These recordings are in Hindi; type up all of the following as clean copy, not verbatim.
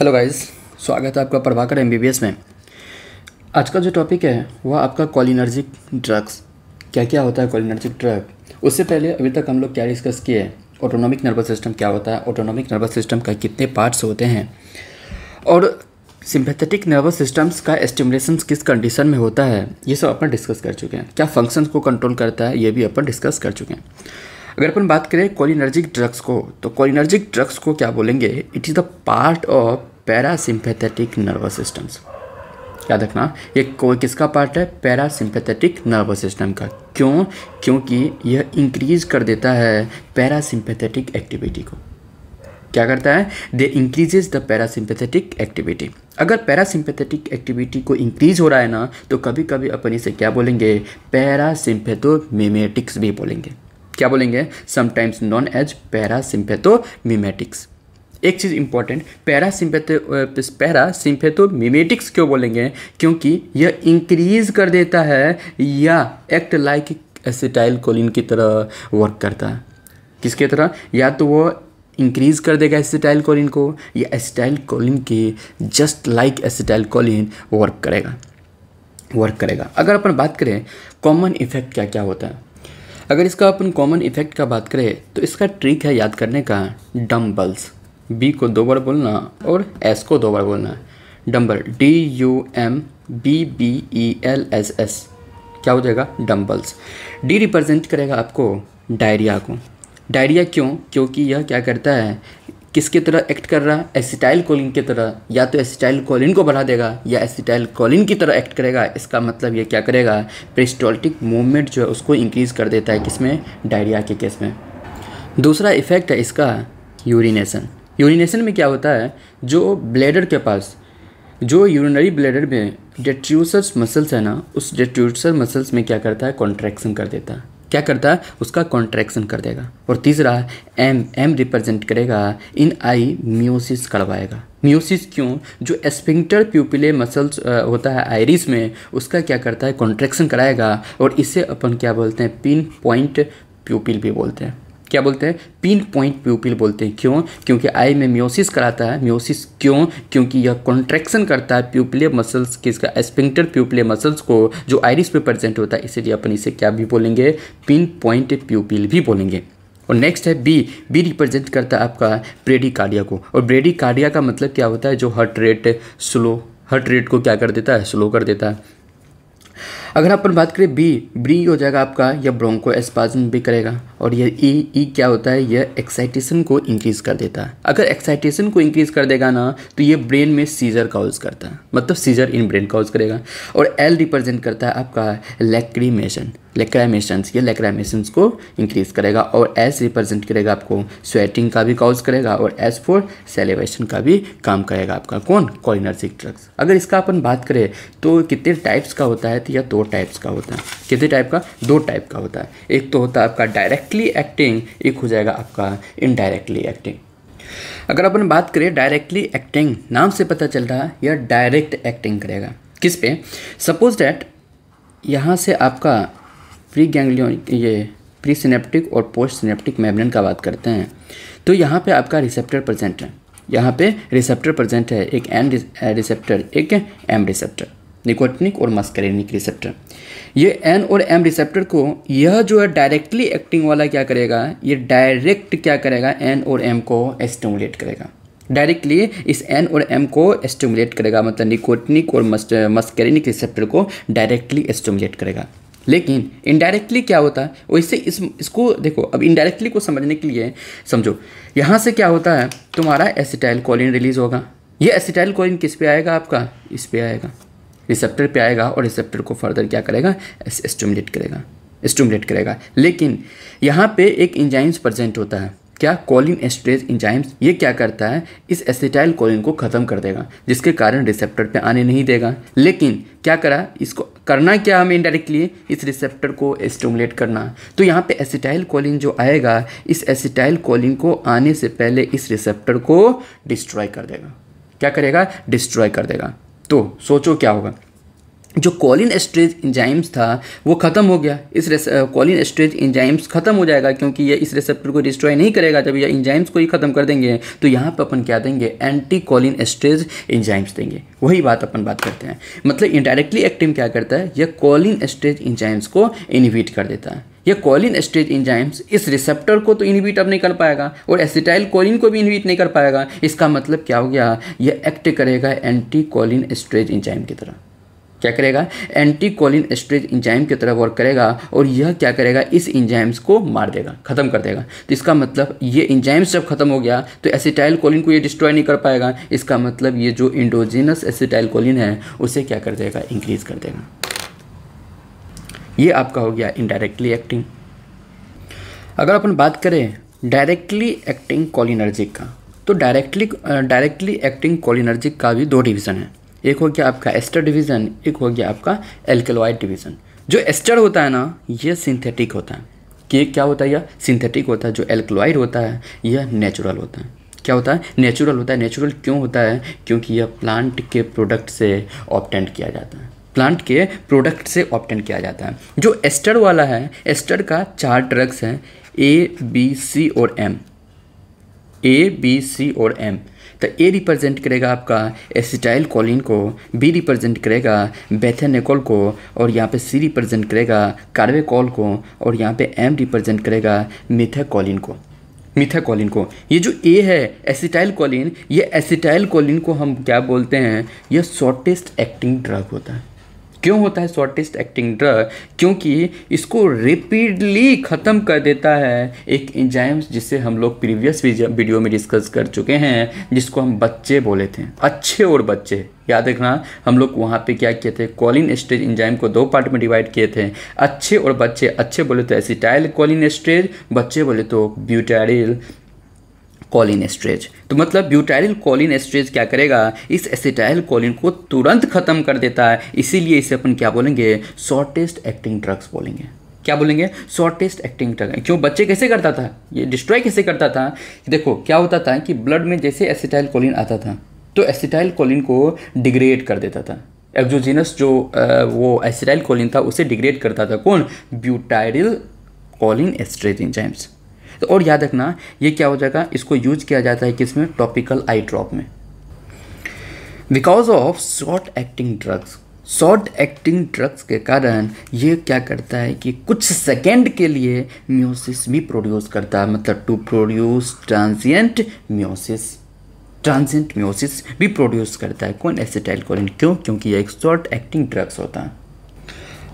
हेलो गाइस, स्वागत है आपका प्रभाकर एमबीबीएस में। आज का जो टॉपिक है वह आपका कोलिनर्जिक ड्रग्स। क्या क्या होता है कोलिनर्जिक ड्रग, उससे पहले अभी तक हम लोग क्या डिस्कस किए, ऑटोनॉमिक नर्वस सिस्टम क्या होता है, ऑटोनॉमिक नर्वस सिस्टम का कितने पार्ट्स होते हैं और सिंपैथेटिक नर्वस सिस्टम्स का स्टिमुलेशन किस कंडीशन में होता है, ये सब अपन डिस्कस कर चुके हैं। क्या फंक्शंस को कंट्रोल करता है ये भी अपन डिस्कस कर चुके हैं। अगर अपन बात करें कोलिनर्जिक ड्रग्स को, तो कोलिनर्जिक ड्रग्स को क्या बोलेंगे, it is the part of parasympathetic nervous systems. याद रखना, ये किसका पार्ट है, पैरासिम्पैथेटिक नर्वस सिस्टम का। क्यों? क्योंकि यह इंक्रीज कर देता है पैरासिम्पैथेटिक एक्टिविटी को। क्या करता है, दे इंक्रीजेज द पैरासिम्पैथेटिक एक्टिविटी। अगर पैरासिम्पैथेटिक एक्टिविटी को इंक्रीज हो रहा है ना, तो कभी कभी अपन इसे क्या बोलेंगे, पैरासिम्पैथोमिमेटिक्स भी बोलेंगे। क्या बोलेंगे, समटाइम्स नॉन एज पैरासिम्पैथोमिमेटिक्स। एक चीज़ इंपॉर्टेंट, पैरासिम्पैथोमिमेटिक्स क्यों बोलेंगे, क्योंकि यह इंक्रीज कर देता है या एक्ट लाइक एसिटाइल कोलिन की तरह वर्क करता है। किसके तरह, या तो वो इंक्रीज कर देगा एसिटाइल कोलिन को, या एसिटाइल कोलिन की just like acetyl choline work करेगा। अगर अपन बात करें कॉमन इफेक्ट क्या क्या होता है, अगर इसका अपन कॉमन इफेक्ट का बात करें तो इसका ट्रिक है याद करने का, डम्बल्स। बी को 2 बार बोलना और एस को 2 बार बोलना। डम्बल, DUMBBELSS, क्या हो जाएगा, डम्बल्स। डी रिप्रेजेंट करेगा आपको डायरिया को। डायरिया क्यों, क्योंकि यह क्या करता है, किसके तरह एक्ट कर रहा है, एसिटाइल कोलिन की तरह। या तो एसिटाइल कोलिन को बढ़ा देगा या एसिटाइल कोलिन की तरह एक्ट करेगा। इसका मतलब ये क्या करेगा, पेरिस्टाल्टिक मूवमेंट जो है उसको इंक्रीज कर देता है, किसमें, डायरिया के केस में। दूसरा इफेक्ट है इसका यूरिनेशन। यूरिनेशन में क्या होता है, जो ब्लैडर के पास, जो यूरिनरी ब्लैडर में डेट्रूसस मसल्स है ना, उस डेट्रूसस मसल्स में क्या करता है, कॉन्ट्रैक्शन कर देता है। क्या करता है, उसका कॉन्ट्रैक्शन कर देगा। और तीसरा एम रिप्रेजेंट करेगा इन आई मियोसिस करवाएगा। मियोसिस क्यों, जो एस्फिंक्टर प्यूपिले मसल्स होता है आइरिस में, उसका क्या करता है, कॉन्ट्रैक्शन कराएगा। और इसे अपन क्या बोलते हैं, पिन पॉइंट प्यूपिल भी बोलते हैं। क्या बोलते हैं, पिन पॉइंट प्यूपिल बोलते हैं। क्यों, क्योंकि आई में मियोसिस कराता है। मियोसिस क्यों, क्योंकि यह कॉन्ट्रैक्शन करता है प्यूपिले मसल्स, किसका, एस्फिंक्टर प्यूपिले मसल्स को, जो आइरिस पे प्रेजेंट होता है। इसीलिए अपन इसे क्या भी बोलेंगे, पिन पॉइंट प्यूपिल भी बोलेंगे। और नेक्स्ट है बी रिप्रेजेंट करता है आपका ब्रेडिकार्डिया को। और ब्रेडिकार्डिया का मतलब क्या होता है, जो हार्ट रेट को क्या कर देता है, स्लो कर देता है। अगर अपन बात करें बी हो जाएगा आपका, यह ब्रोंकोएस्पाज्म भी करेगा। और ये ई क्या होता है, यह एक्साइटेशन को इंक्रीज कर देता है। अगर एक्साइटेशन को इंक्रीज कर देगा ना, तो ये ब्रेन में सीजर काउज करता है, मतलब सीजर इन ब्रेन काउज करेगा। और एल रिप्रेजेंट करता है आपका लैक्रामेशंस, ये लैक्रामेशंस को इंक्रीज करेगा। और एस रिप्रेजेंट करेगा आपको स्वेटिंग का भी काउज करेगा। और एस फॉर सेलिब्रेशन का भी काम करेगा आपका, कौन, कोलिनर्जिक ड्रग्स। अगर इसका अपन बात करें तो कितने टाइप्स का होता है, तो यह 2 टाइप्स का होता है। कितने टाइप का, 2 टाइप का होता है। एक तो होता है आपका डायरेक्टली एक्टिंग, एक हो जाएगा आपका इनडायरेक्टली एक्टिंग। अगर अपन बात करें डायरेक्टली एक्टिंग, नाम से पता चल रहा है यह डायरेक्ट एक्टिंग करेगा। किस पे, सपोज डैट यहाँ से आपका प्री गैंग्लियन, ये प्री सिनेप्टिक और पोस्ट सिनेप्टिक मेम्ब्रेन का बात करते हैं, तो यहाँ पे आपका रिसेप्टर प्रेजेंट है। यहाँ पे रिसेप्टर प्रेजेंट है, एक एन रिसेप्टर, एक एम रिसेप्टर, निकोटिनिक और मस्करेनिक रिसेप्टर। ये एन और एम रिसेप्टर को, यह जो है डायरेक्टली एक्टिंग वाला क्या करेगा, ये डायरेक्ट क्या करेगा, एन और एम को स्टिमुलेट करेगा। डायरेक्टली इस एन और एम को स्टिमुलेट करेगा, मतलब निकोटिनिक और मस्करेनिक रिसेप्टर को डायरेक्टली स्टिमुलेट करेगा। लेकिन इनडायरेक्टली क्या होता है, वैसे इसको देखो। अब इनडायरेक्टली को समझने के लिए समझो, यहाँ से क्या होता है, तुम्हारा एसिटाइल कोलिन रिलीज होगा। ये एसिटाइल कोलिन किस पे आएगा आपका, इस पे आएगा, रिसेप्टर पे आएगा। और रिसेप्टर को फर्दर क्या करेगा, स्टिमुलेट करेगा। लेकिन यहाँ पे एक एंजाइम्स प्रेजेंट होता है, क्या, कोलिन एस्ट्रेज एंजाइम्स। ये क्या करता है, इस एसिटाइल कोलिन को ख़त्म कर देगा, जिसके कारण रिसेप्टर पे आने नहीं देगा। लेकिन क्या करा, इसको करना क्या हमें इनडायरेक्टली, इस रिसेप्टर को स्टिमुलेट करना। तो यहाँ पे एसिटाइल कोलिन जो आएगा, इस एसिटाइल कोलिन को आने से पहले इस रिसेप्टर को डिस्ट्रॉय कर देगा। क्या करेगा, डिस्ट्रॉय कर देगा। तो सोचो क्या होगा, जो कॉलिन एस्ट्रेज एंजाइम्स था वो ख़त्म हो गया। इस कॉलिन एस्ट्रेज एंजाइम्स ख़त्म हो जाएगा क्योंकि ये इस रिसेप्टर को डिस्ट्रॉय नहीं करेगा। जब ये एंजाइम्स को ही ख़त्म कर देंगे तो यहाँ पर अपन क्या देंगे, एंटी कॉलिन एस्ट्रेज एंजाइम्स देंगे। वही बात अपन बात करते हैं। मतलब इनडायरेक्टली एक्टिंग क्या करता है, यह कॉलिन एस्ट्रेज एंजाइम्स को इनहिबिट कर देता है। ये कॉलिन एस्ट्रेज एंजाइम्स इस रिसेप्टर को तो इनहिबिट अब नहीं कर पाएगा और एसिटाइल कॉलिन को भी इनहिबिट नहीं कर पाएगा। इसका मतलब क्या हो गया, ये एक्ट करेगा एंटी कॉलिन एस्ट्रेज एंजाइम की तरह। क्या करेगा, एंटी कॉलिन एस्ट्रेज एंजाइम की तरह वर्क करेगा और यह क्या करेगा, इस एंजाइम्स को मार देगा, खत्म कर देगा। तो इसका मतलब ये एंजाइम्स जब खत्म हो गया तो एसिटाइल कोलिन को ये डिस्ट्रॉय नहीं कर पाएगा। इसका मतलब ये जो इंडोजिनस एसिटाइल कोलिन है उसे क्या कर देगा, इंक्रीज कर देगा। ये आपका हो गया इनडायरेक्टली एक्टिंग। अगर अपन बात करें डायरेक्टली एक्टिंग कोलिनर्जिक का, तो डायरेक्टली एक्टिंग कोलिनर्जिक का भी दो डिवीज़न है। एक हो गया आपका एस्टर डिवीज़न, एक हो गया आपका एल्केलॉइड डिवीज़न। जो एस्टर होता है ना, ये सिंथेटिक होता है। कि क्या होता है, यह सिंथेटिक होता है। जो एल्केलॉइड होता है यह नेचुरल होता है। क्या होता है, नेचुरल होता है। नेचुरल क्यों होता है, क्योंकि यह प्लांट के प्रोडक्ट से ऑब्टेन किया जाता है। प्लांट के प्रोडक्ट से ऑब्टेन किया जाता है। जो एस्टर वाला है, एस्टर का 4 ड्रग्स हैं, A, B, C और M। A, B, C और M। तो ए रिप्रेजेंट करेगा आपका एसिटाइल कोलिन को, बी रिप्रेजेंट करेगा बेथेनेकोल को, और यहाँ पे सी रिप्रेजेंट करेगा कार्वेकोल को, और यहाँ पे एम रिप्रेजेंट करेगा मिथाकोलिन को। ये जो ए है एसिटाइल कोलिन, ये एसिटाइल कोलिन को हम क्या बोलते हैं, ये शॉर्टेस्ट एक्टिंग ड्रग होता है। क्यों होता है शॉर्टेस्ट एक्टिंग ड्रग, क्योंकि इसको रेपिडली ख़त्म कर देता है एक एंजाइम जिसे हम लोग प्रीवियस वीडियो में डिस्कस कर चुके हैं, जिसको हम बच्चे बोले थे, अच्छे और बच्चे। याद रखना, हम लोग वहाँ पे क्या किए थे, कॉलिन एस्ट्रेज एंजाइम को 2 पार्ट में डिवाइड किए थे, अच्छे और बच्चे। अच्छे बोले तो एसिटाइल कॉलिन एस्ट्रेज, बच्चे बोले तो ब्यूटाइल कॉलिन एस्ट्रेज। तो मतलब ब्यूटाइल कॉलिन एस्ट्रेज क्या करेगा, इस एसिटाइल कॉलिन को तुरंत खत्म कर देता है। इसीलिए इसे अपन क्या बोलेंगे, शॉर्टेस्ट एक्टिंग ड्रग्स बोलेंगे। क्या बोलेंगे, शॉर्टेस्ट एक्टिंग ड्रग। क्यों, बच्चे कैसे करता था, ये डिस्ट्रॉय कैसे करता था। देखो क्या होता था कि ब्लड में जैसे एसिटाइल कॉलिन आता था तो एसिटाइल कॉलिन को डिग्रेड कर देता था। एक्सोजिनस जो वो एसिटाइल कॉलिन था उसे डिग्रेड करता था कौन, ब्यूटाइल कॉलिन एस्ट्रेज एंजाइम्स। तो और याद रखना, ये क्या हो जाएगा, इसको यूज किया जाता है किसमें, टॉपिकल आई ड्रॉप में। Because of short acting drugs के कारण ये क्या करता है कि कुछ सेकेंड के लिए म्योसिस भी प्रोड्यूस करता है। मतलब टू प्रोड्यूस ट्रांजिएंट म्योसिस भी प्रोड्यूस करता है कौन, एसिटाइल कोलिन। क्यों, क्योंकि ये एक शॉर्ट एक्टिंग ड्रग्स होता है।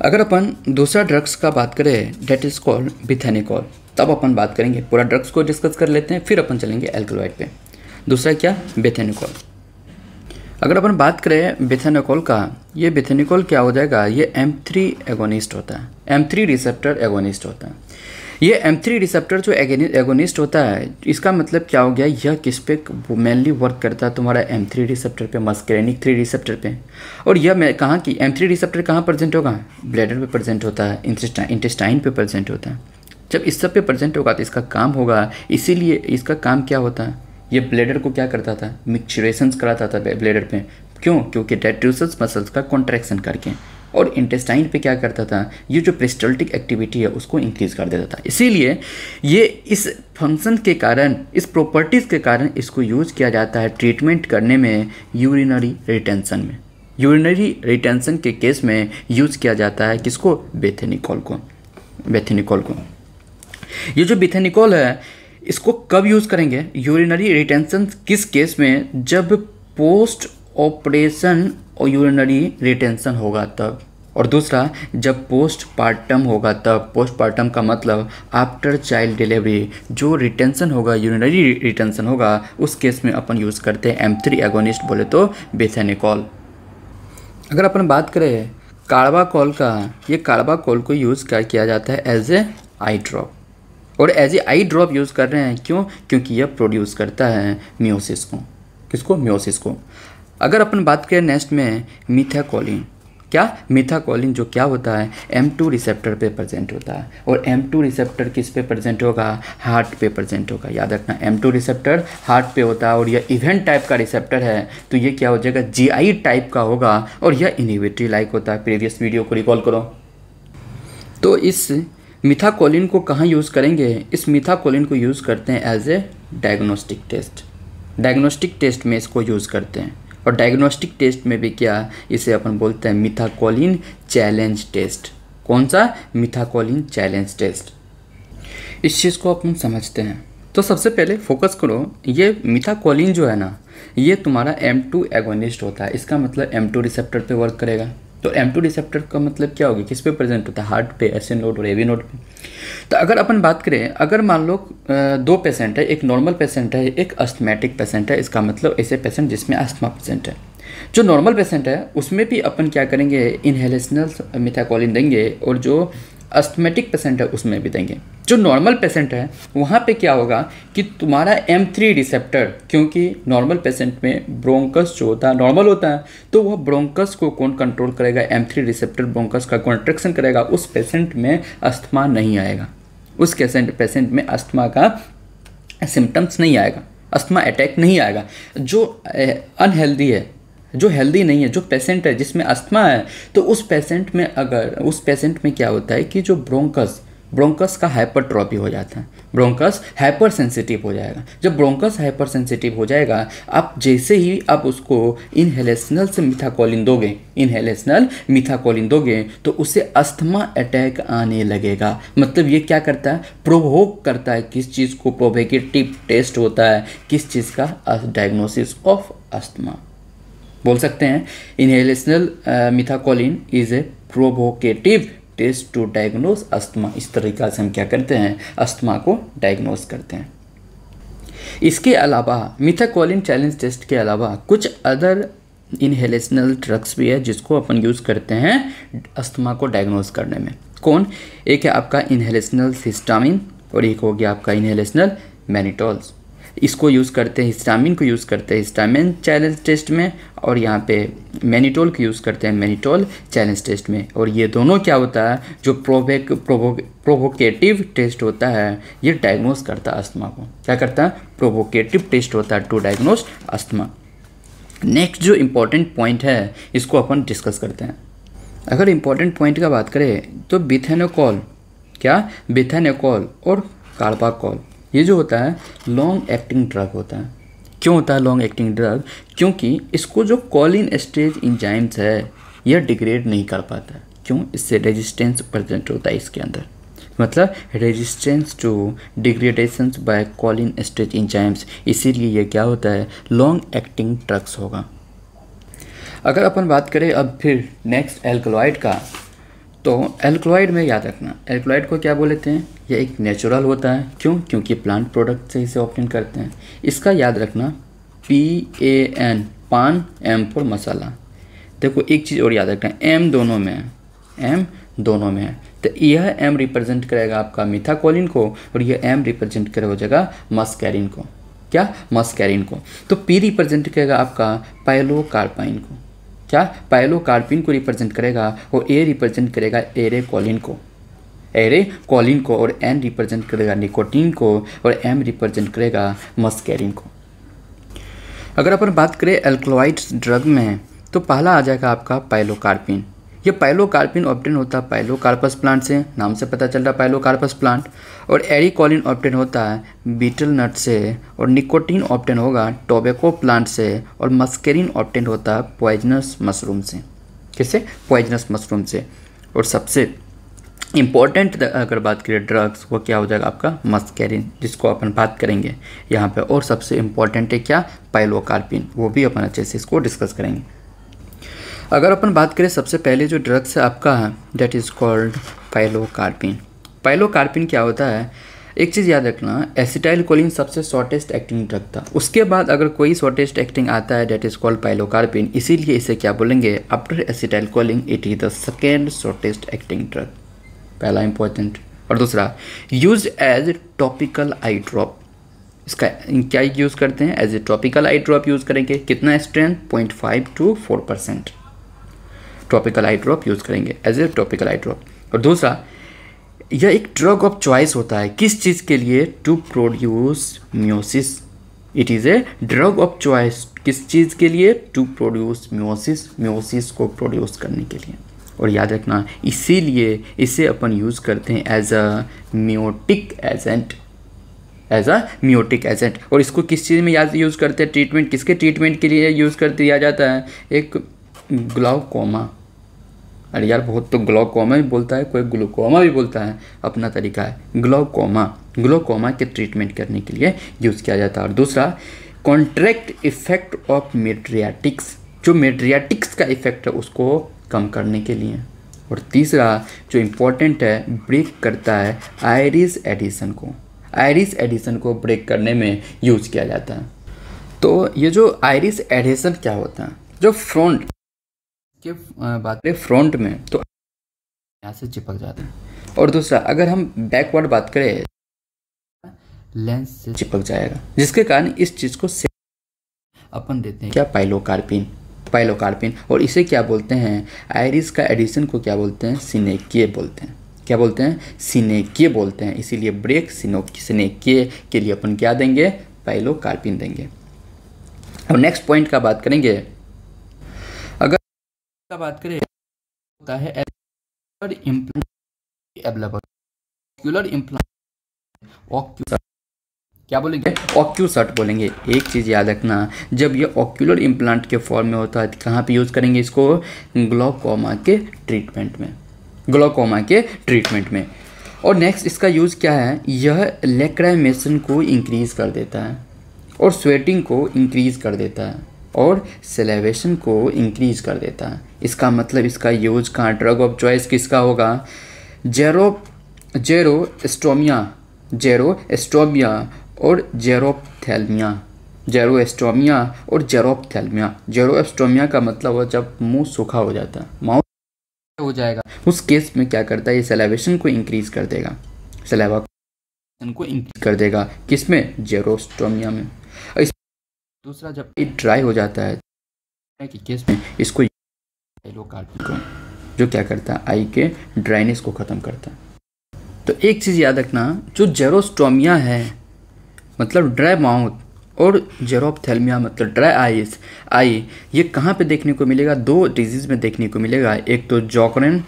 अगर अपन दूसरा ड्रग्स का बात करें, डेट इज कॉल्ड बिथेनिकॉल, तब अपन बात करेंगे। पूरा ड्रग्स को डिस्कस कर लेते हैं, फिर अपन चलेंगे एल्कलॉइड पे। दूसरा क्या, बेथेनिकॉल। अगर अपन बात करें बेथेनिकॉल का, ये बेथेनिकॉल क्या हो जाएगा, ये M3 एगोनिस्ट होता है, M3 रिसेप्टर एगोनिस्ट होता है। ये M3 रिसेप्टर जो एगोनिस्ट होता है, इसका मतलब क्या हो गया, यह किस पे मेनली वर्क करता है, तुम्हारा M3 रिसेप्टर पे, मस्करेनिक 3 रिसेप्टर पे। और यह मैं कहाँ की M3 रिसेप्टर कहाँ प्रेजेंट होगा, ब्लैडर पे प्रेजेंट होता है, इंटेस्टाइन पे प्रेजेंट होता है। जब इस सब पे प्रेजेंट होगा तो इसका काम होगा, इसीलिए इसका काम क्या होता है, ये ब्लेडर को क्या करता था, मिक्सचरेशंस कराता था ब्लेडर पे। क्यों, क्योंकि डेट्रूसस मसल्स का कॉन्ट्रैक्शन करके। और इंटेस्टाइन पे क्या करता था, ये जो पेरिस्टाल्टिक एक्टिविटी है उसको इंक्रीज कर देता था। इसीलिए ये इस फंक्शन के कारण, इस प्रॉपर्टीज़ के कारण इसको यूज किया जाता है ट्रीटमेंट करने में यूरिनरी रिटेंशन में। यूरिनरी रिटेंशन के केस में यूज किया जाता है किसको, बेथेनिकॉल को। ये जो बेथेनिकॉल है इसको कब यूज़ करेंगे, यूरिनरी रिटेंशन किस केस में, जब पोस्ट ऑपरेशन और यूरिनरी रिटेंशन होगा तब। और दूसरा, जब पोस्टपार्टम होगा तब। पोस्टपार्टम का मतलब आफ्टर चाइल्ड डिलीवरी, जो रिटेंशन होगा, यूरिनरी रिटेंशन होगा, उस केस में अपन यूज़ करते हैं M3 एगोनिस्ट बोले तो बेथेनिकॉल। अगर अपन बात करें कार्बाकोल का, ये कार्बाकोल को यूज़ किया जाता है एज ए आई ड्रॉप। और as a eye drop use कर रहे हैं, क्यों, क्योंकि यह प्रोड्यूस करता है म्योसिस को। किसको, म्योसिस को। अगर अपन बात करें नेक्स्ट में मिथाकोलिन, क्या मिथाकोलिन जो क्या होता है M2 रिसेप्टर पे प्रेजेंट होता है, और M2 रिसेप्टर किस पे प्रेजेंट होगा, हार्ट पे प्रेजेंट होगा। याद रखना M2 रिसेप्टर हार्ट पे होता है और यह इवेंट टाइप का रिसेप्टर है, तो ये क्या हो जाएगा, GI टाइप का होगा और यह इनहिबिटरी लाइक होता है। प्रीवियस वीडियो को रिकॉल करो। तो इस मिथाकोलिन को कहाँ यूज़ करेंगे, इस मिथाकोलिन को यूज़ करते हैं as a diagnostic test. Diagnostic test में इसको यूज़ करते हैं, और डायग्नोस्टिक टेस्ट में भी क्या, इसे अपन बोलते हैं मिथाकोलिन चैलेंज टेस्ट। कौन सा, मिथाकोलिन चैलेंज टेस्ट। इस चीज़ को अपन समझते हैं। तो सबसे पहले फोकस करो, ये मिथाकोलिन जो है ना, ये तुम्हारा M2 एगोनिस्ट होता है। इसका मतलब M2 रिसेप्टर पे वर्क करेगा। तो M2 रिसेप्टर का मतलब क्या होगा, किस पे प्रेजेंट होता है, हार्ट पे, SN नोड और AV नोड पे। तो अगर अपन बात करें, अगर मान लो 2 पेशेंट है, एक नॉर्मल पेशेंट है, एक अस्थमैटिक पेशेंट है, इसका मतलब ऐसे पेशेंट जिसमें अस्थमा पेशेंट है। जो नॉर्मल पेशेंट है उसमें भी अपन क्या करेंगे, इनहेलेशनल मिथाकोलिन देंगे, और जो अस्थमेटिक पेशेंट है उसमें भी देंगे। जो नॉर्मल पेशेंट है वहाँ पे क्या होगा कि तुम्हारा M3 रिसेप्टर, क्योंकि नॉर्मल पेशेंट में ब्रोंकस जो होता है नॉर्मल होता है, तो वह ब्रोंकस को कौन कंट्रोल करेगा, M3 रिसेप्टर ब्रोंकस का कॉन्ट्रैक्शन करेगा। उस पेशेंट में अस्थमा नहीं आएगा, उस पेशेंट में अस्थमा का सिम्टम्स नहीं आएगा, अस्थमा अटैक नहीं आएगा। जो अनहेल्दी है, जो हेल्दी नहीं है, जो पेशेंट है जिसमें अस्थमा है, तो उस पेशेंट में क्या होता है कि जो ब्रोंकस का हाइपरट्रॉफी हो जाता है, ब्रोंकस हाइपर सेंसिटिव हो जाएगा। जब ब्रोंकस हाइपर सेंसिटिव हो जाएगा, आप जैसे ही आप उसको इनहेलेशनल मिथाकोलिन दोगे तो उसे अस्थमा अटैक आने लगेगा। मतलब ये क्या करता है, प्रोवोक करता है। किस चीज़ को, प्रोवोकेटिव टेस्ट होता है किस चीज़ का, डायग्नोसिस ऑफ अस्थमा। बोल सकते हैं inhalational methacholine is a provocative test to diagnose asthma. इस तरीक़ा से हम क्या करते हैं, अस्थमा को डायग्नोज करते हैं। इसके अलावा मिथाकोलिन चैलेंज टेस्ट के अलावा कुछ अदर इनहेलेशनल ड्रग्स भी है जिसको अपन यूज़ करते हैं अस्थमा को डायग्नोज करने में। कौन, एक है आपका इनहेलेशनल हिस्टामिन और एक हो गया आपका इनहेलेशनल मैनिटोल्स। इसको यूज़ करते हैं, हिस्टामिन को यूज़ करते हैं हिस्टामिन चैलेंज टेस्ट में, और यहाँ पे मैनिटोल को यूज़ करते हैं मैनिटोल चैलेंज टेस्ट में। और ये दोनों क्या होता है, जो प्रोवोकेटिव टेस्ट होता है, ये डायग्नोज करता है अस्थमा को। क्या करता है, प्रोवोकेटिव टेस्ट होता है टू डायग्नोज अस्थमा। नेक्स्ट जो इम्पोर्टेंट पॉइंट है इसको अपन डिस्कस करते हैं। अगर इम्पोर्टेंट पॉइंट का बात करें तो बिथेनोकॉल और कार्बाकॉल, ये जो होता है लॉन्ग एक्टिंग ड्रग होता है। क्यों होता है लॉन्ग एक्टिंग ड्रग, क्योंकि इसको जो कॉलिन स्टेज इंजाइम्स है यह डिग्रेड नहीं कर पाता है। क्यों, इससे रेजिस्टेंस प्रेजेंट होता है इसके अंदर, मतलब resistance to degradation by cholinesterase enzymes. इसीलिए ये क्या होता है, लॉन्ग एक्टिंग ड्रग्स होगा। अगर अपन बात करें अब फिर नेक्स्ट एल्कलॉइड का, तो एल्कलॉइड में याद रखना, एल्कलॉइड को क्या बोलते हैं, यह एक नेचुरल होता है। क्यों, क्योंकि प्लांट प्रोडक्ट से इसे ऑब्टेन करते हैं। इसका याद रखना PAN, पान, M फॉर मसाला। देखो एक चीज़ और याद रखना, M दोनों में है, तो यह M रिप्रेजेंट करेगा आपका मिथाकोलिन को और यह M रिप्रेजेंट करे हो जाएगा मस्कैरिन को। क्या, मस्कैरिन को। तो P रिप्रेजेंट करेगा आपका पाइलोकार्पाइन को। क्या, पाइलोकार्पिन को रिप्रेजेंट करेगा, और A रिप्रेजेंट करेगा एरेकोलिन को, और N रिप्रेजेंट करेगा निकोटीन को, और M रिप्रेजेंट करेगा मस्कैरिन को। अगर अपन बात करें एल्कलॉइड्स ड्रग में, तो पहला आ जाएगा आपका पाइलोकार्पिन। ये पाइलोकार्पिन ऑब्टेन होता है पाइलोकार्पस प्लांट से, नाम से पता चल रहा है पाइलोकार्पस प्लांट। और एरिकोलिन ऑब्टेन होता है बीटल नट से, और निकोटीन ऑब्टेन होगा टोबैको प्लांट से, और मस्कैरिन ऑब्टेन होता है पॉइजनस मशरूम से। किससे, पॉइजनस मशरूम से। और सबसे इम्पॉर्टेंट अगर बात करें ड्रग्स, वो क्या हो जाएगा आपका मस्कैरिन, जिसको अपन बात करेंगे यहाँ पे। और सबसे इम्पॉर्टेंट है क्या, पाइलोकार्पिन, वो भी अपन अच्छे से इसको डिस्कस करेंगे। अगर अपन बात करें सबसे पहले जो ड्रग्स है आपका, that is called pilocarpine. Pilocarpine क्या होता है, एक चीज़ याद रखना, एसिटाइलकोलिन सबसे शॉर्टेस्ट एक्टिंग ड्रग था। उसके बाद अगर कोई शॉर्टेस्ट एक्टिंग आता है डेट इज़ कॉल्ड पाइलोकार्पिन। इसीलिए इसे क्या बोलेंगे, after acetylcholine it is the second shortest acting drug, पहला इंपॉर्टेंट। और दूसरा, use as topical eye drop. इसका क्या यूज़ करते हैं, as a topical eye drop use करेंगे। कितना strength, 0.5 to 4%। Topical eye drop use करेंगे as a topical eye drop. और दूसरा, यह एक ड्रग ऑफ चॉइस होता है किस चीज़ के लिए? To produce miosis. It is a drug of choice किस चीज़ के लिए? टू प्रोड्यूस मियोसिस, मियोसिस को प्रोड्यूस करने के लिए। और याद रखना, इसीलिए इसे अपन यूज़ करते हैं as a miotic agent, as a miotic agent. और इसको किस चीज़ में याद यूज़ करते हैं? ट्रीटमेंट, किसके ट्रीटमेंट के लिए यूज़ कर दिया जाता है? एक ग्लाउकोमा। अरे यार, बहुत तो ग्लाउकोमा भी बोलता है, कोई ग्लूकोमा भी बोलता है, अपना तरीका है। ग्लाउकोमा, ग्लाउकोमा के ट्रीटमेंट करने के लिए यूज़ किया जाता है। और दूसरा, कॉन्ट्रैक्ट इफेक्ट ऑफ मेड्रियाटिक्स, जो मेड्रियाटिक्स का इफेक्ट है उसको कम करने के लिए। और तीसरा जो इम्पोर्टेंट है, ब्रेक करता है आयरिस एडिशन को, आयरिस एडिशन को ब्रेक करने में यूज़ किया जाता है। तो ये जो आयरिस एडिशन क्या होता है? जो फ्रंट के बात करें फ्रंट में तो यहाँ से चिपक जाता है। और दूसरा, अगर हम बैकवर्ड बात करें लेंस से चिपक जाएगा, जिसके कारण इस चीज़ को अपन देते हैं क्या? Pilocarpine, pilocarpine. और इसे क्या बोलते हैं? आयरिस का एडिशन को क्या बोलते हैं? सिनेकिए बोलते हैं। क्या बोलते हैं? सिनेकिए बोलते हैं। इसीलिए ब्रेक सिनेकिए के लिए अपन क्या देंगे? पाइलोकार्पिन देंगे। और नेक्स्ट पॉइंट का बात करेंगे, अगर का बात करें होता है इम्प्लांट अवेलेबल, ऑक्यूलर इम्प्लांट, क्या बोलेंगे? ऑक्यूसट बोलेंगे। एक चीज़ याद रखना, जब ये ऑक्यूलर इम्प्लांट के फॉर्म में होता है तो कहाँ पे यूज़ करेंगे इसको? ग्लाउकोमा के ट्रीटमेंट में, ग्लाउकोमा के ट्रीटमेंट में। और नेक्स्ट इसका यूज़ क्या है? यह लैक्राइमेशन को इंक्रीज़ कर देता है और स्वेटिंग को इंक्रीज़ कर देता है और सेलेवेशन को इंक्रीज़ कर देता है। इसका मतलब इसका यूज कहाँ? ड्रग ऑफ चॉइस किसका होगा? जेरोस्टोमिया और जेरोप्थेल्मिया, जेरोस्टोमिया और जेरोप्थेल्मिया। जेरोस्टोमिया का मतलब हो जब मुंह सूखा हो जाता है, माउथ हो जाएगा, उस केस में क्या करता है? ये सेलेवेशन को इंक्रीज कर देगा, सेलेवा को इंक्रीज कर देगा। किस में? जेरोस्टोमिया में। दूसरा, जब ये ड्राई हो जाता है कि केस में इसको पाइलोकार्पिन को, जो क्या करता है? आई के ड्राइनेस को ख़त्म करता है। तो एक चीज़ याद रखना, जो जेरोस्टोमिया है मतलब ड्राई माउथ और जेरोप्थेल्मिया मतलब ड्राई आईज, ये कहाँ पे देखने को मिलेगा? दो डिजीज़ में देखने को मिलेगा। एक तो जॉकरेन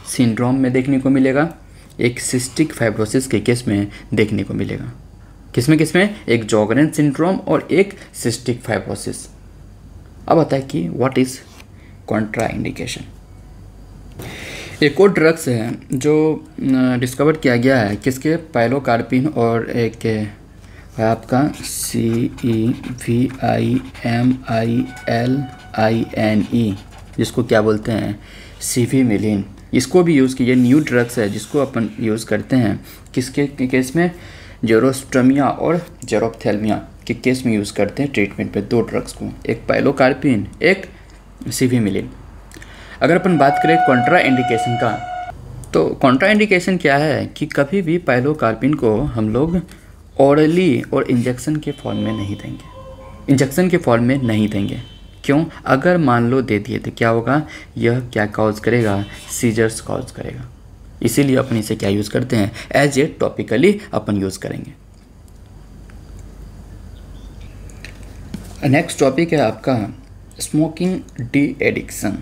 सिंड्रोम में देखने को मिलेगा, एक सिस्टिक फाइब्रोसिस के केस में देखने को मिलेगा। किसमें? एक जॉकरेन सिंड्रोम और एक सिस्टिक फाइब्रोसिस। अब आता है कि व्हाट इज़ कॉन्ट्रा इंडिकेशन। एक और ड्रग्स है जो डिस्कवर किया गया है, किसके? पाइलोकार्पिन और एक है आपका CEVIMILINE, जिसको क्या बोलते हैं? सीवीमिलिन। इसको भी यूज़ किया, न्यू ड्रग्स है जिसको अपन यूज़ करते हैं किसके केस में? जेरोस्टोमिया और जेरोप्थेल्मिया के केस में यूज़ करते हैं ट्रीटमेंट पे दो ड्रग्स को, एक पाइलोकार्पिन, एक सीवीमिलिन। अगर अपन बात करें कॉन्ट्रा इंडिकेशन का, तो कॉन्ट्रा इंडिकेशन क्या है कि कभी भी पाइलोकार्पिन को हम लोग ओरली और इंजेक्शन के फॉर्म में नहीं देंगे, इंजेक्शन के फॉर्म में नहीं देंगे। क्यों? अगर मान लो दे दिए तो क्या होगा? यह क्या कॉज करेगा? सीजर्स कॉज करेगा। इसीलिए अपन इसे क्या यूज़ करते हैं? एज ए टॉपिकली अपन यूज़ करेंगे। नेक्स्ट टॉपिक है आपका स्मोकिंग डी एडिक्शन।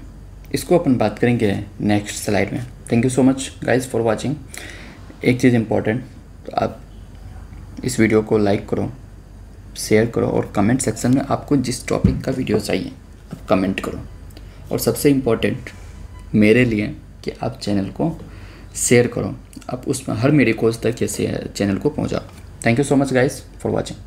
इसको अपन बात करेंगे नेक्स्ट स्लाइड में। Thank you so much guys for watching. एक चीज़ इम्पॉर्टेंट, तो आप इस वीडियो को लाइक करो, शेयर करो और कमेंट सेक्शन में आपको जिस टॉपिक का वीडियो चाहिए आप कमेंट करो। और सबसे इम्पोर्टेंट मेरे लिए कि आप चैनल को शेयर करो, आप उसमें हर मेरे कोच तक ये चैनल को पहुंचाओ। Thank you so much guys for watching.